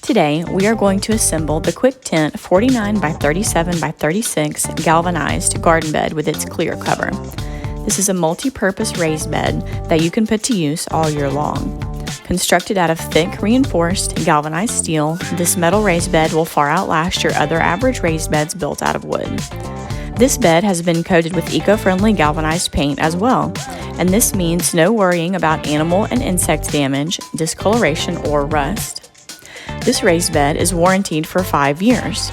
Today, we are going to assemble the Quictent 49 by 37 by 36 galvanized garden bed with its clear cover. This is a multi-purpose raised bed that you can put to use all year long. Constructed out of thick, reinforced, galvanized steel, this metal raised bed will far outlast your other average raised beds built out of wood. This bed has been coated with eco-friendly galvanized paint as well, and this means no worrying about animal and insect damage, discoloration, or rust. This raised bed is warranted for 5 years,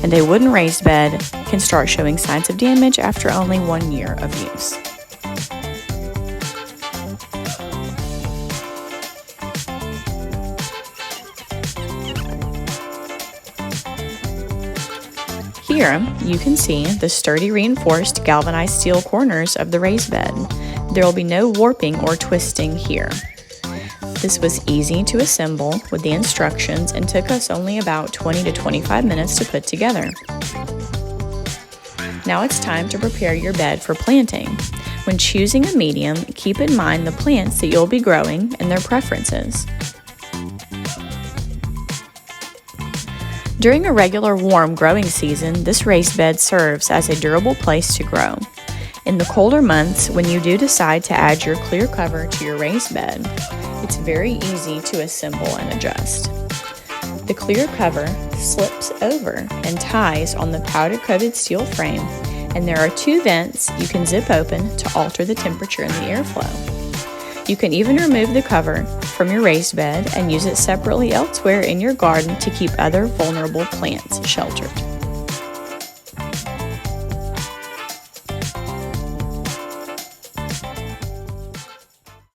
and a wooden raised bed can start showing signs of damage after only 1 year of use. Here, you can see the sturdy reinforced galvanized steel corners of the raised bed. There will be no warping or twisting here. This was easy to assemble with the instructions and took us only about 20 to 25 minutes to put together. Now it's time to prepare your bed for planting. When choosing a medium, keep in mind the plants that you'll be growing and their preferences. During a regular warm growing season, this raised bed serves as a durable place to grow. In the colder months, when you do decide to add your clear cover to your raised bed, it's very easy to assemble and adjust. The clear cover slips over and ties on the powder-coated steel frame, and there are 2 vents you can zip open to alter the temperature and the airflow. You can even remove the cover from your raised bed and use it separately elsewhere in your garden to keep other vulnerable plants sheltered.